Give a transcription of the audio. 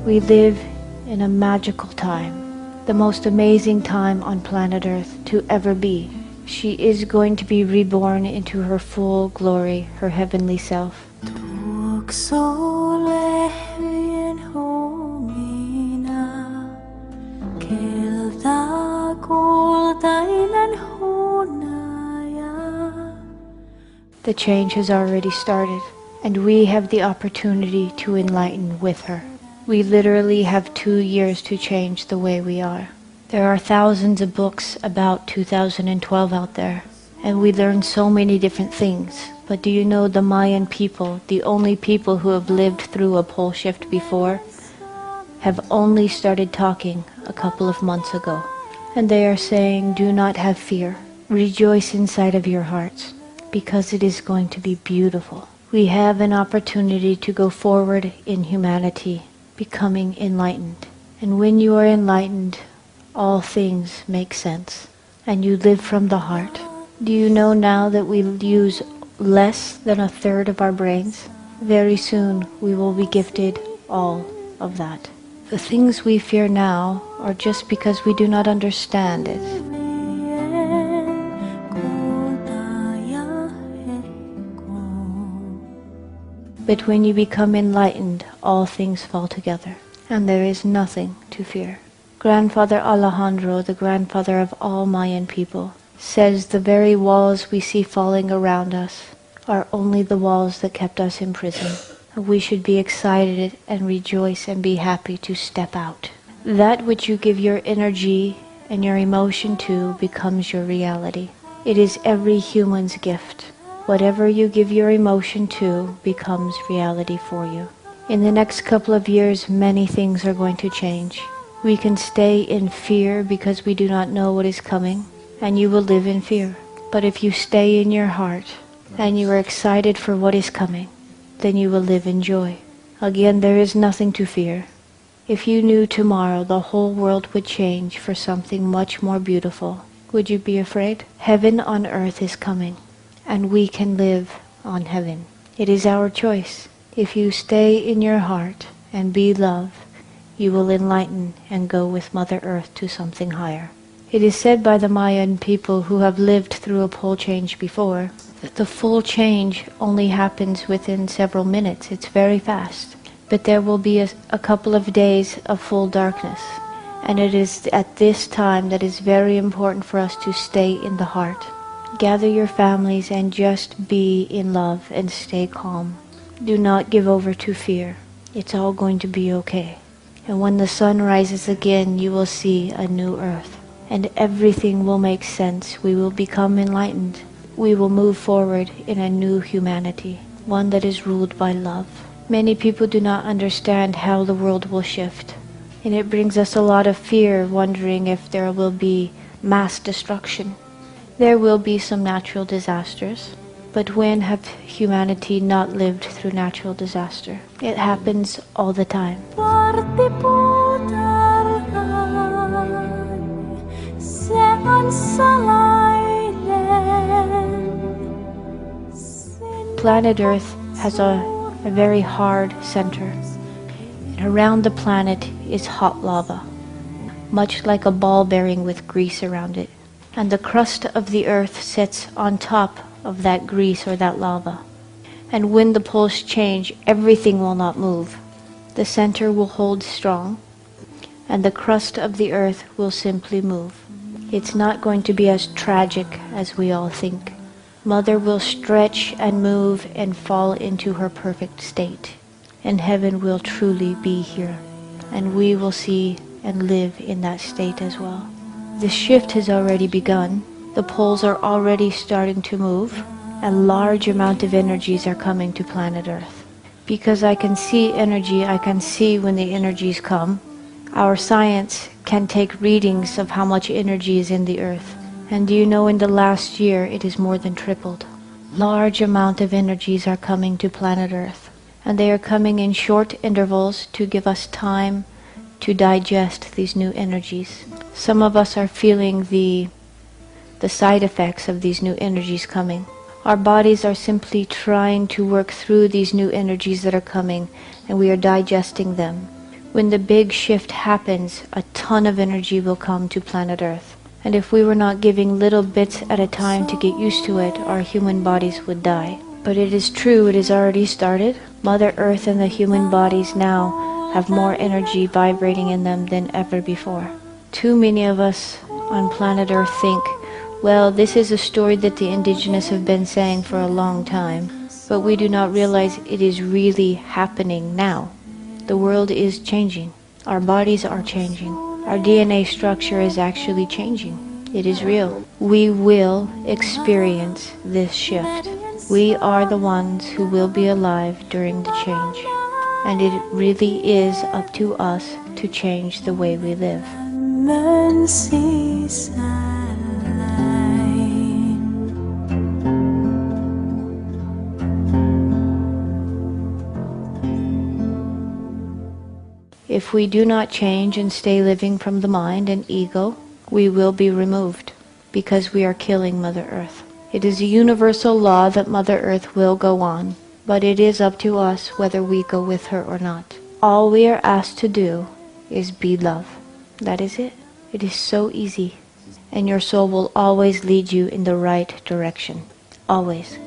We live in a magical time, the most amazing time on planet Earth to ever be. She is going to be reborn into her full glory, her heavenly self. The change has already started, and we have the opportunity to enlighten with her. We literally have 2 years to change the way we are. There are thousands of books about 2012 out there, and we learn so many different things. But do you know the Mayan people, the only people who have lived through a pole shift before, have only started talking a couple of months ago. And they are saying, do not have fear. Rejoice inside of your hearts, because it is going to be beautiful. We have an opportunity to go forward in humanity, becoming enlightened. And when you are enlightened, all things make sense, and you live from the heart. Do you know now that we use less than 1/3 of our brains? Very soon we will be gifted all of that. The things we fear now are just because we do not understand it. But when you become enlightened, all things fall together, and there is nothing to fear. Grandfather Alejandro, the grandfather of all Mayan people, says the very walls we see falling around us are only the walls that kept us in prison. We should be excited and rejoice and be happy to step out. That which you give your energy and your emotion to becomes your reality. It is every human's gift. Whatever you give your emotion to becomes reality for you. In the next couple of years, many things are going to change. We can stay in fear because we do not know what is coming, and you will live in fear. But if you stay in your heart and you are excited for what is coming, then you will live in joy. Again, there is nothing to fear. If you knew tomorrow the whole world would change for something much more beautiful, would you be afraid? Heaven on earth is coming, and we can live on heaven. It is our choice. If you stay in your heart and be love, you will enlighten and go with Mother Earth to something higher. It is said by the Mayan people who have lived through a pole change before that the full change only happens within several minutes. It's very fast. But there will be a couple of days of full darkness. And it is at this time that it's very important for us to stay in the heart. Gather your families and just be in love and stay calm. Do not give over to fear. It's all going to be okay. And when the sun rises again, you will see a new earth. And everything will make sense. We will become enlightened. We will move forward in a new humanity, one that is ruled by love. Many people do not understand how the world will shift. And it brings us a lot of fear, wondering if there will be mass destruction. There will be some natural disasters. But when have humanity not lived through natural disaster? It happens all the time. Planet Earth has a very hard center. And around the planet is hot lava, much like a ball bearing with grease around it. And the crust of the earth sits on top of that grease or that lava. And when the poles change, everything will not move. The center will hold strong, and the crust of the earth will simply move. It's not going to be as tragic as we all think. Mother will stretch and move and fall into her perfect state. And heaven will truly be here. And we will see and live in that state as well. The shift has already begun. The poles are already starting to move. A large amount of energies are coming to planet Earth. Because I can see energy, I can see when the energies come. Our science can take readings of how much energy is in the earth. And do you know, in the last year it is more than tripled. Large amount of energies are coming to planet Earth. And they are coming in short intervals to give us time to digest these new energies. Some of us are feeling the side effects of these new energies coming. Our bodies are simply trying to work through these new energies that are coming, and we are digesting them. When the big shift happens, a ton of energy will come to planet Earth. And if we were not giving little bits at a time to get used to it, our human bodies would die. But it is true, it has already started. Mother Earth and the human bodies now have more energy vibrating in them than ever before. Too many of us on planet Earth think, well, this is a story that the indigenous have been saying for a long time. But we do not realize it is really happening now. The world is changing. Our bodies are changing. Our DNA structure is actually changing. It is real. We will experience this shift. We are the ones who will be alive during the change. And it really is up to us to change the way we live. If we do not change and stay living from the mind and ego, we will be removed, because we are killing Mother Earth. It is a universal law that Mother Earth will go on, but it is up to us whether we go with her or not. All we are asked to do is be love. That is it. It is so easy. And your soul will always lead you in the right direction. Always.